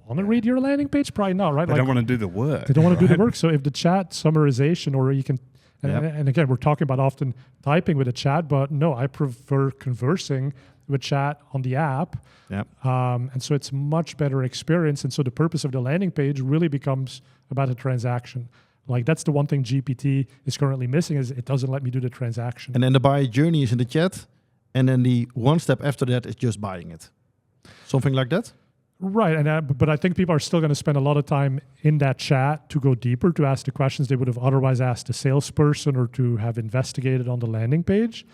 want to read your landing page? Probably not, right? They don't want to do the work. They don't want to do the work. So if the chat summarization, or you can, and again, we're talking about often typing with a chat, but no, I prefer conversing with chat on the app. And so it's much better experience. And so the purpose of the landing page really becomes about a transaction. Like that's the one thing GPT is currently missing, is it doesn't let me do the transaction. And then the buyer journey is in the chat. And then the one step after that is just buying it. Something like that? Right. But I think people are still going to spend a lot of time in that chat to go deeper, to ask the questions they would have otherwise asked a salesperson or to have investigated on the landing page.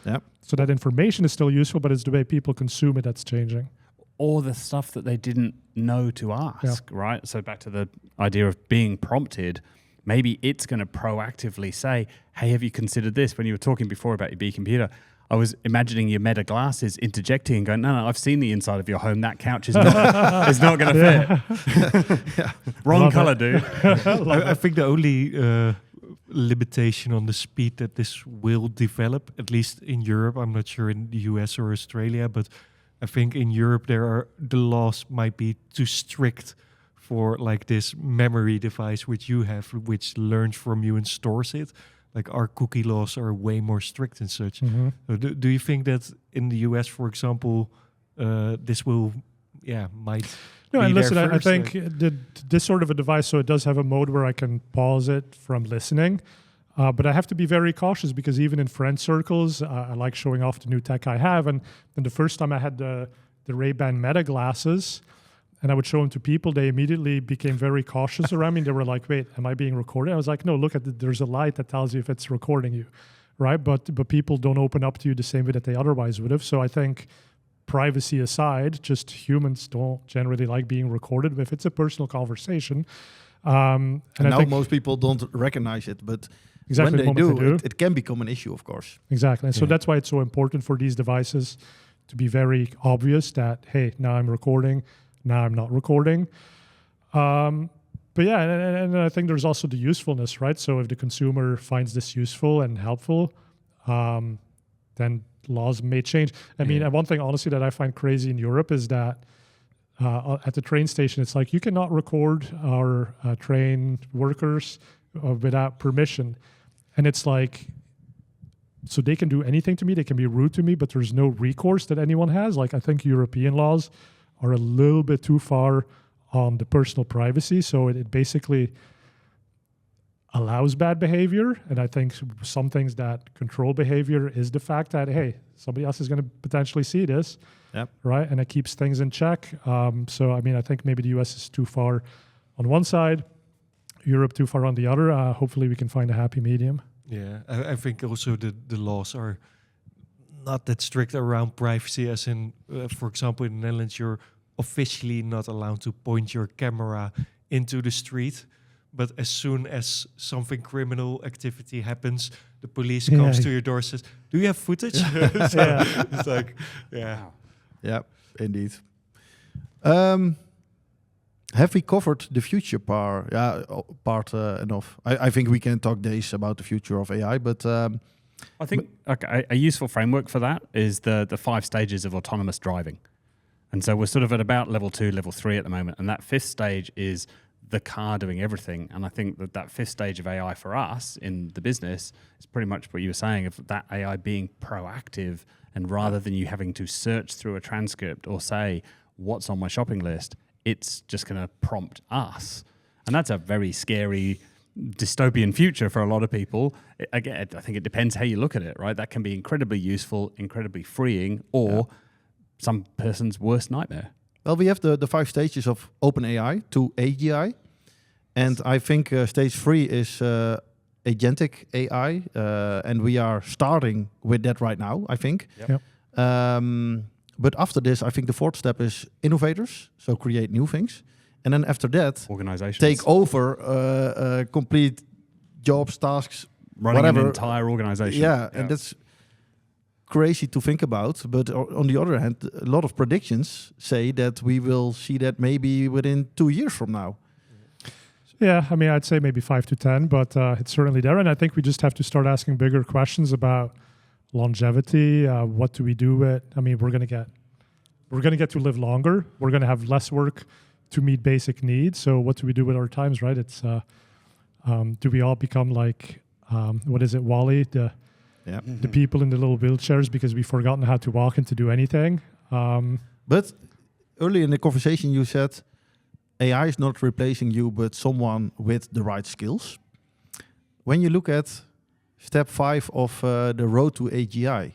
So that information is still useful, but it's the way people consume it that's changing. Or the stuff that they didn't know to ask, right? So back to the idea of being prompted, maybe it's going to proactively say, hey, have you considered this? When you were talking before about your B computer, I was imagining your Meta glasses interjecting and going, no, I've seen the inside of your home. That couch is not, is not going to fit. Wrong color, dude. I think the only limitation on the speed that this will develop, at least in Europe, I'm not sure in the US or Australia, but I think in Europe the laws might be too strict for like this memory device which you have, which learns from you and stores it. Like our cookie laws are way more strict and such. So do you think that in the US, for example, this will, might? No, be and listen, there I first, think this sort of a device, so it does have a mode where I can pause it from listening. But I have to be very cautious because even in friend circles, I like showing off the new tech I have. And the first time I had the Ray-Ban Meta glasses, and I would show them to people, they immediately became very cautious around me. They were like, wait, am I being recorded? I was like, no, look, there's a light that tells you if it's recording you, right? But people don't open up to you the same way that they otherwise would have. So I think privacy aside, just humans don't generally like being recorded if it's a personal conversation. And now most people don't recognize it, but exactly when they do, it can become an issue, of course. Exactly. And so that's why it's so important for these devices to be very obvious that, hey, now I'm recording, now I'm not recording. But yeah, and I think there's also the usefulness, right? So if the consumer finds this useful and helpful, then laws may change. I mean, and one thing, honestly, that I find crazy in Europe is that at the train station, it's like you cannot record our train workers without permission. And it's like, so they can do anything to me, they can be rude to me, but there's no recourse that anyone has. Like, I think European laws are a little bit too far on the personal privacy. So it basically allows bad behavior. And I think some things that control behavior is the fact that, hey, somebody else is going to potentially see this, right? And it keeps things in check. So, I mean, I think maybe the US is too far on one side, Europe too far on the other. Hopefully we can find a happy medium. Yeah, I think also the laws are not that strict around privacy, as in, for example, in the Netherlands, you're officially not allowed to point your camera into the street. But as soon as something criminal activity happens, the police comes to your door and says, do you have footage? It's like, Yeah, indeed. Have we covered the future part enough? I think we can talk days about the future of AI, but I think a useful framework for that is the 5 stages of autonomous driving. And so we're sort of at about level 2, level 3 at the moment. And that 5th stage is the car doing everything. And I think that 5th stage of AI for us in the business is pretty much what you were saying, of that AI being proactive, and rather than you having to search through a transcript or say, what's on my shopping list, it's just going to prompt us. And that's a very scary dystopian future for a lot of people. Again, I think it depends how you look at it, right? That can be incredibly useful, incredibly freeing, or some person's worst nightmare. Well, we have the 5 stages of OpenAI to AGI. And I think stage 3 is agentic AI, and we are starting with that right now, I think. Yep. But after this, I think the 4th step is innovators, so create new things. And then after that, Organizations. take over complete jobs, tasks, running whatever. an entire organization. Yeah, and that's crazy to think about. But on the other hand, a lot of predictions say that we will see that maybe within 2 years from now. Yeah, I mean, I'd say maybe 5 to 10, but it's certainly there. And I think we just have to start asking bigger questions about longevity. What do we do with? I mean, we're gonna get to live longer. We're gonna have less work to meet basic needs. So what do we do with our times? Right? It's do we all become like what is it, Wall-E? The people in the little wheelchairs because we've forgotten how to walk and to do anything. But earlier in the conversation, you said AI is not replacing you, but someone with the right skills. When you look at step 5 of the road to AGI,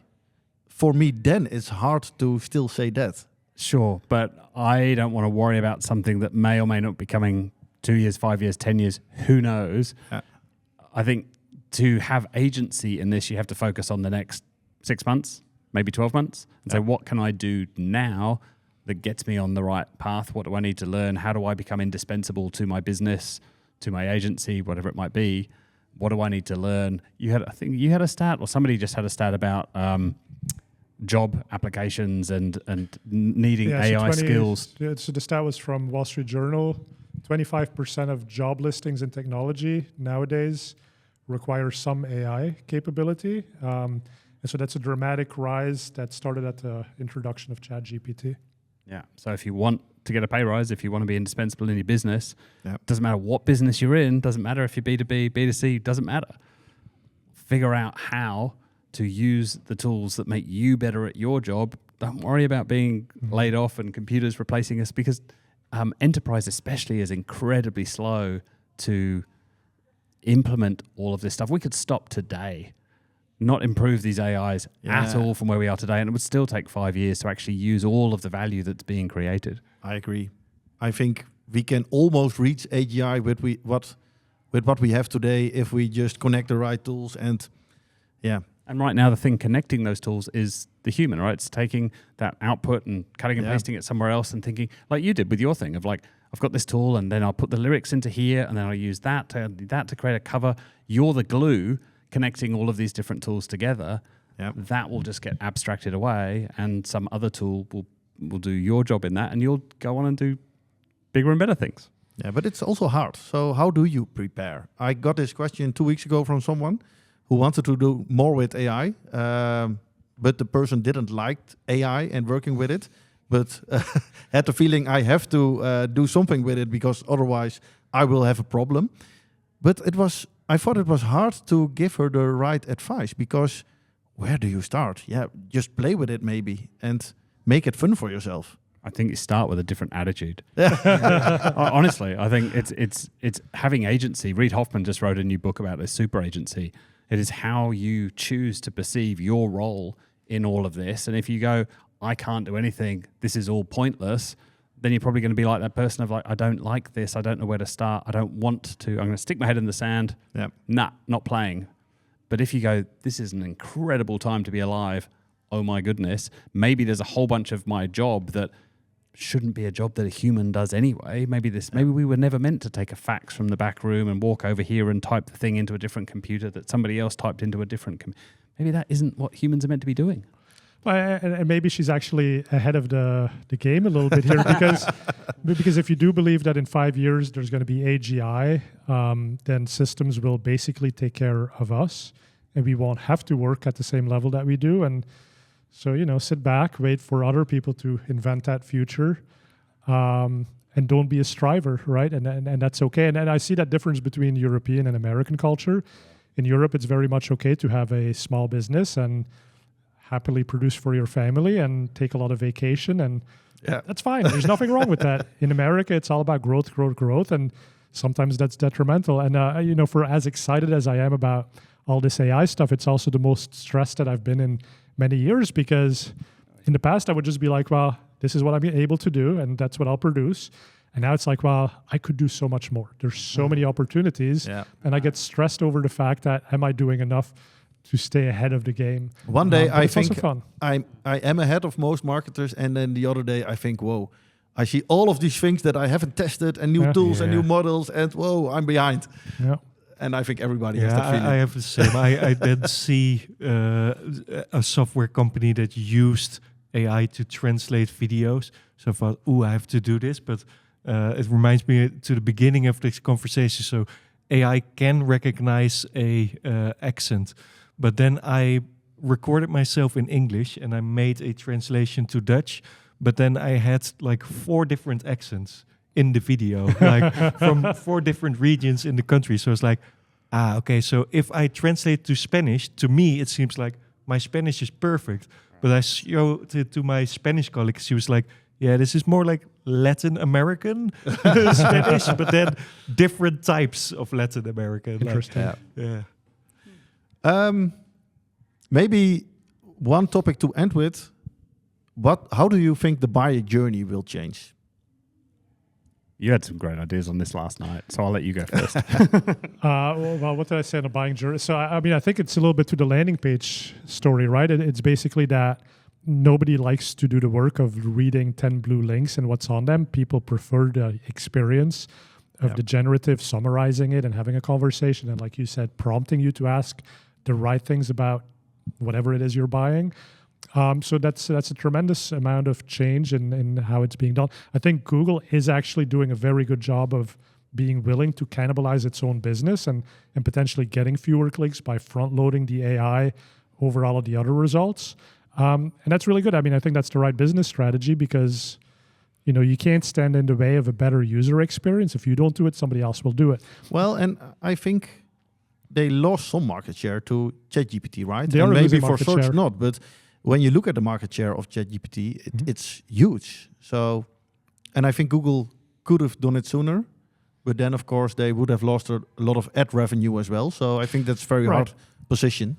for me, then it's hard to still say that. Sure, but I don't want to worry about something that may or may not be coming 2 years, 5 years, 10 years, who knows. I think to have agency in this, you have to focus on the next 6 months, maybe 12 months, and say, what can I do now that gets me on the right path? What do I need to learn? How do I become indispensable to my business, to my agency, whatever it might be? What do I need to learn? I think you had a stat, or somebody just had a stat about job applications and needing AI skills. Yeah, so the stat was from Wall Street Journal. 25% of job listings in technology nowadays require some AI capability. And so that's a dramatic rise that started at the introduction of ChatGPT. Yeah. So if you want to get a pay rise, if you want to be indispensable in your business, doesn't matter what business you're in, doesn't matter if you're B2B, B2C, doesn't matter. Figure out how to use the tools that make you better at your job. Don't worry about being laid off and computers replacing us, because enterprise especially is incredibly slow to implement all of this stuff. We could stop today, not improve these AIs at all from where we are today, and it would still take 5 years to actually use all of the value that's being created. I agree. I think we can almost reach AGI with what we have today if we just connect the right tools and And right now, the thing connecting those tools is the human, right? It's taking that output and cutting and pasting it somewhere else and thinking, like you did with your thing, of like, I've got this tool and then I'll put the lyrics into here and then I'll use that to create a cover. You're the glue connecting all of these different tools together. That will just get abstracted away and some other tool will do your job in that, and you'll go on and do bigger and better things. Yeah, but it's also hard. So how do you prepare? I got this question 2 weeks ago from someone who wanted to do more with AI, but the person didn't like AI and working with it, but had the feeling I have to do something with it because otherwise I will have a problem. But I thought it was hard to give her the right advice, because where do you start? Yeah, just play with it maybe and make it fun for yourself. I think you start with a different attitude. Honestly, I think it's having agency. Reid Hoffman just wrote a new book about this, super agency. It is how you choose to perceive your role in all of this. And if you go, I can't do anything, this is all pointless, then you're probably going to be like that person of like, I don't like this, I don't know where to start, I don't want to, I'm going to stick my head in the sand. Nah, not playing. But if you go, this is an incredible time to be alive, oh my goodness, maybe there's a whole bunch of my job that shouldn't be a job that a human does anyway. Maybe we were never meant to take a fax from the back room and walk over here and type the thing into a different computer that somebody else typed into a different maybe that isn't what humans are meant to be doing. And maybe she's actually ahead of the game a little bit here, because if you do believe that in 5 years there's going to be AGI, then systems will basically take care of us and we won't have to work at the same level that we do. And so, sit back, wait for other people to invent that future, and don't be a striver, right? And that's okay. And I see that difference between European and American culture. In Europe, it's very much okay to have a small business and happily produce for your family and take a lot of vacation. And that's fine. There's nothing wrong with that. In America, it's all about growth. And sometimes that's detrimental. And, for as excited as I am about all this AI stuff, it's also the most stressed that I've been in many years, because in the past I would just be like, well, this is what I'm able to do and that's what I'll produce. And now it's like, well, I could do so much more. There's so many opportunities. Yeah. And I get stressed over the fact that, am I doing enough to stay ahead of the game? One day But I it's also think fun. I am ahead of most marketers, and then the other day I think, whoa, I see all of these things that I haven't tested, and new tools and new models, and whoa, I'm behind. Yeah. And I think everybody has that feeling. I have the same. I then see a software company that used AI to translate videos. So I thought, I have to do this. But it reminds me to the beginning of this conversation. So AI can recognize a accent. But then I recorded myself in English and I made a translation to Dutch. But then I had like 4 different accents in the video, like from 4 different regions in the country. So it's like, okay, so if I translate to Spanish, to me, it seems like my Spanish is perfect. But I showed it to my Spanish colleague. She was like, yeah, this is more like Latin American Spanish, but then different types of Latin American. Interesting. Like, yeah. Maybe one topic to end with. How do you think the buyer journey will change? You had some great ideas on this last night, so I'll let you go first. Well, what did I say on the buying journey? So, I mean, I think it's a little bit to the landing page story, right? It's basically that nobody likes to do the work of reading 10 blue links and what's on them. People prefer the experience of the generative, summarizing it and having a conversation. And like you said, prompting you to ask the right things about whatever it is you're buying. So that's a tremendous amount of change in how it's being done. I think Google is actually doing a very good job of being willing to cannibalize its own business and potentially getting fewer clicks by front-loading the AI over all of the other results. And that's really good. I mean, I think that's the right business strategy because, you can't stand in the way of a better user experience. If you don't do it, somebody else will do it. Well, and I think they lost some market share to ChatGPT, right? They and are maybe losing for market search share. not, but when you look at the market share of ChatGPT, it's huge. So, and I think Google could have done it sooner, but then of course they would have lost a lot of ad revenue as well. So I think that's very hard position.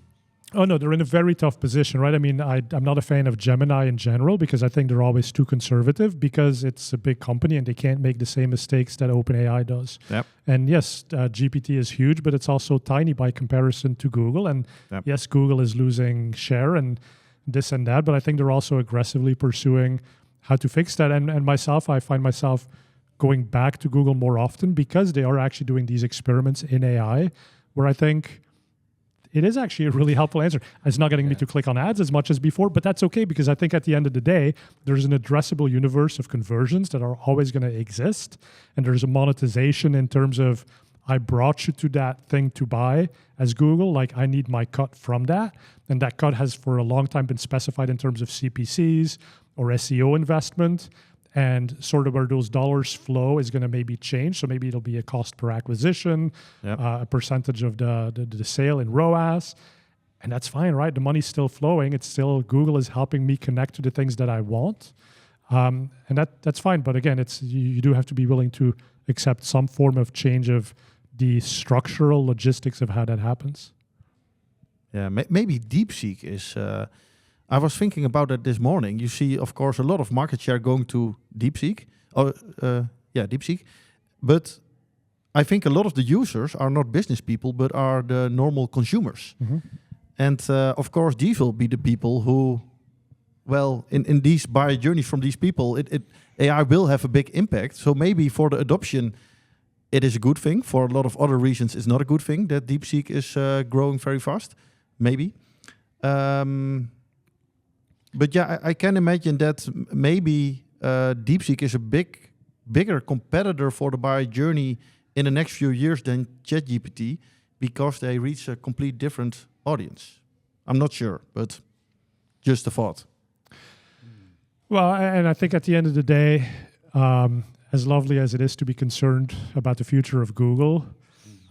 Oh, no, they're in a very tough position, right? I mean, I'm not a fan of Gemini in general because I think they're always too conservative because it's a big company and they can't make the same mistakes that OpenAI does. Yep. And yes, GPT is huge, but it's also tiny by comparison to Google. And yes, Google is losing share and this and that, but I think they're also aggressively pursuing how to fix that. And myself, I find myself going back to Google more often because they are actually doing these experiments in AI where I think it is actually a really helpful answer. It's not getting me to click on ads as much as before, but that's okay because I think at the end of the day, there's an addressable universe of conversions that are always going to exist. And there's a monetization in terms of I brought you to that thing to buy as Google, like I need my cut from that. And that cut has for a long time been specified in terms of CPCs or SEO investment. And sort of where those dollars flow is going to maybe change. So maybe it'll be a cost per acquisition, a percentage of the sale in ROAS. And that's fine, right? The money's still flowing. It's still, Google is helping me connect to the things that I want. And that's fine. But again, you do have to be willing to accept some form of change of the structural logistics of how that happens. Yeah, maybe DeepSeek is... I was thinking about that this morning. You see, of course, a lot of market share going to DeepSeek. DeepSeek. But I think a lot of the users are not business people, but are the normal consumers. Mm-hmm. And of course, these will be the people who, well, in these buyer journeys from these people, AI will have a big impact. So maybe for the adoption, it is a good thing. For a lot of other reasons, it's not a good thing that DeepSeek is growing very fast. Maybe. But yeah, I can imagine that maybe DeepSeek is a bigger competitor for the buyer journey in the next few years than ChatGPT because they reach a complete different audience. I'm not sure, but just a thought. Well, and I think at the end of the day, as lovely as it is to be concerned about the future of Google,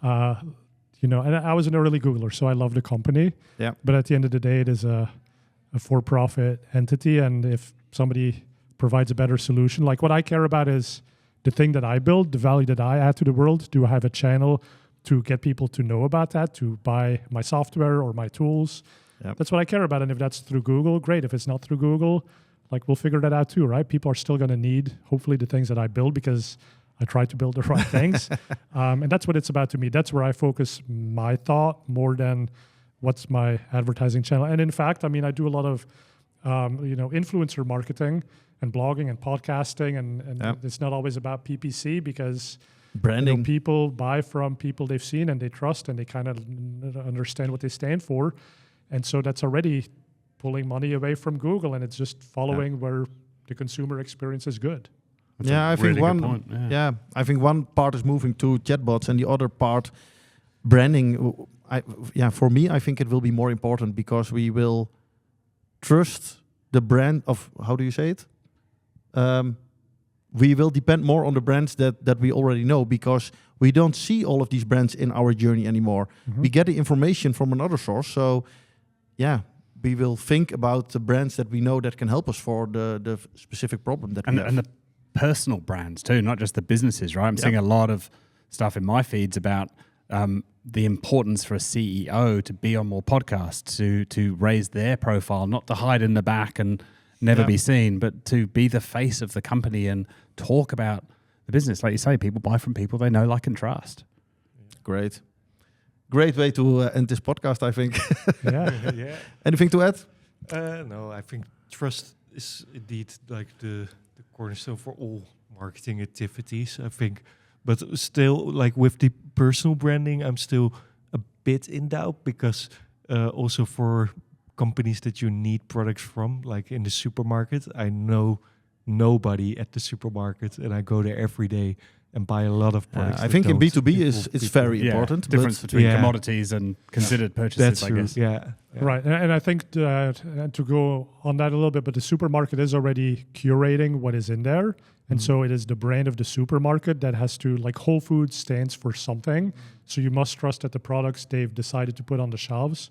and I was an early Googler, so I love the company. Yeah. But at the end of the day, it is a for-profit entity, and if somebody provides a better solution, like what I care about is the thing that I build, the value that I add to the world. Do I have a channel to get people to know about that, to buy my software or my tools? Yep. That's what I care about. And if that's through Google, great. If it's not through Google, like we'll figure that out too, right? People are still going to need, hopefully, the things that I build because I try to build the right things. And that's what it's about to me. That's where I focus my thought more than what's my advertising channel. And in fact, I mean, I do a lot of, influencer marketing and blogging and podcasting. And it's not always about PPC because branding. People buy from people they've seen and they trust and they kind of understand what they stand for. And so that's already pulling money away from Google, and it's just following where the consumer experience is good. That's I think really point. I think one part is moving to chatbots, and the other part, branding. For me, I think it will be more important because we will trust the brand of, how do you say it? We will depend more on the brands that we already know because we don't see all of these brands in our journey anymore. Mm-hmm. We get the information from another source, so we will think about the brands that we know that can help us for the specific problem that we have. And the personal brands too, not just the businesses, right? I'm seeing a lot of stuff in my feeds about the importance for a CEO to be on more podcasts, to raise their profile, not to hide in the back and never be seen, but to be the face of the company and talk about the business. Like you say, people buy from people they know, like, and trust. Great way to end this podcast, I think. Yeah. Anything to add? No, I think trust is indeed like the cornerstone for all marketing activities, I think. But still, like with the personal branding, I'm still a bit in doubt because also for companies that you need products from, like in the supermarket, I know nobody at the supermarket and I go there every day and buy a lot of products. I think in B2B it's very important. Difference between commodities and considered purchases, that's I guess. True. Yeah. Right. And I think to go on that a little bit, but the supermarket is already curating what is in there. And so it is the brand of the supermarket that has to, like Whole Foods stands for something. So you must trust that the products they've decided to put on the shelves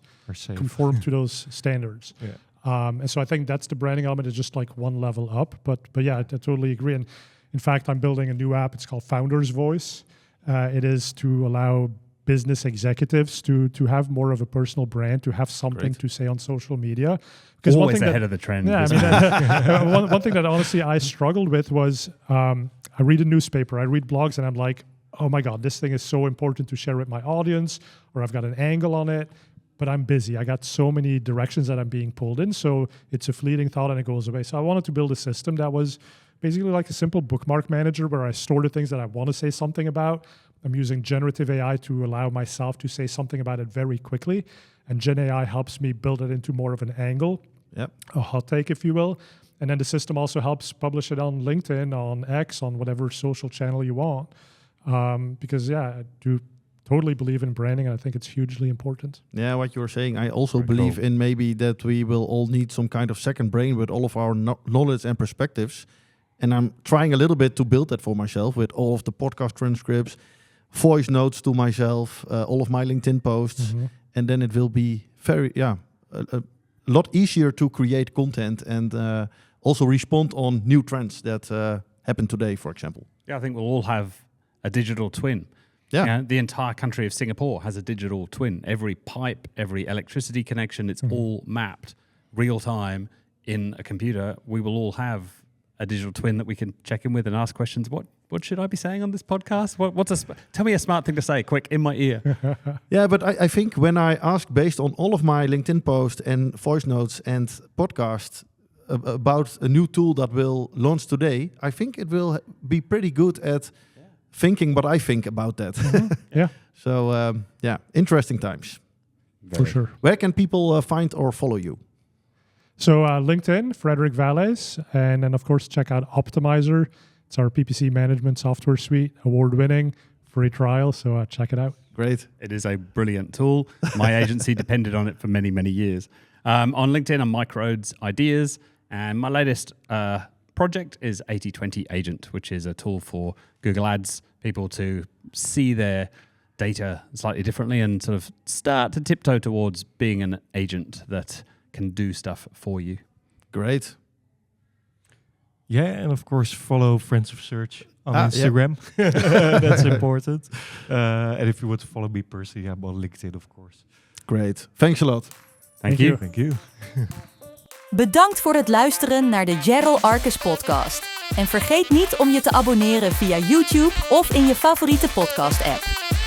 conform to those standards. Yeah. And so I think that's the branding element is just like one level up. But yeah, I totally agree. And in fact, I'm building a new app. It's called Founder's Voice. It is to allow business executives to have more of a personal brand, to have something to say on social media. Because always ahead of the trend. Yeah, I mean, one thing that honestly I struggled with was I read a newspaper, I read blogs, and I'm like, oh my God, this thing is so important to share with my audience, or I've got an angle on it, but I'm busy. I got so many directions that I'm being pulled in, so it's a fleeting thought and it goes away. So I wanted to build a system that was basically like a simple bookmark manager where I store the things that I want to say something about. I'm using generative AI to allow myself to say something about it very quickly. And Gen AI helps me build it into more of an angle, a hot take, if you will. And then the system also helps publish it on LinkedIn, on X, on whatever social channel you want. Because, I do totally believe in branding, and I think it's hugely important. Yeah, what you're saying, I also believe in maybe that we will all need some kind of second brain with all of our knowledge and perspectives. And I'm trying a little bit to build that for myself with all of the podcast transcripts, voice notes to myself, all of my LinkedIn posts. Mm-hmm. And then it will be very, a lot easier to create content and also respond on new trends that happen today, for example. Yeah, I think we'll all have a digital twin. Yeah. The entire country of Singapore has a digital twin. Every pipe, every electricity connection, it's all mapped real time in a computer. We will all have a digital twin that we can check in with and ask questions. What should I be saying on this podcast? Tell me a smart thing to say, quick, in my ear. Yeah, but I think when I ask based on all of my LinkedIn posts and voice notes and podcasts about a new tool that will launch today, I think it will be pretty good at thinking what I think about that. Yeah. So, interesting times. For sure. Where can people find or follow you? So LinkedIn, Frederick Vallaeys, and then of course check out Optimizer. It's our PPC management software suite, award-winning, free trial. So check it out. Great. It is a brilliant tool. My agency depended on it for many, many years. On LinkedIn, I'm Mike Rhodes Ideas, and my latest project is 80/20 Agent, which is a tool for Google Ads people to see their data slightly differently and sort of start to tiptoe towards being an agent that can do stuff for you. Great. Yeah, and of course follow Friends of Search on Instagram. That's important. And if you want to follow me personally, I'm on LinkedIn, of course. Great. Thanks a lot. Thank you. Thank you. Bedankt voor het luisteren naar de Jerrel Arkes Podcast. En vergeet niet om je te abonneren via YouTube of in je favoriete podcast-app.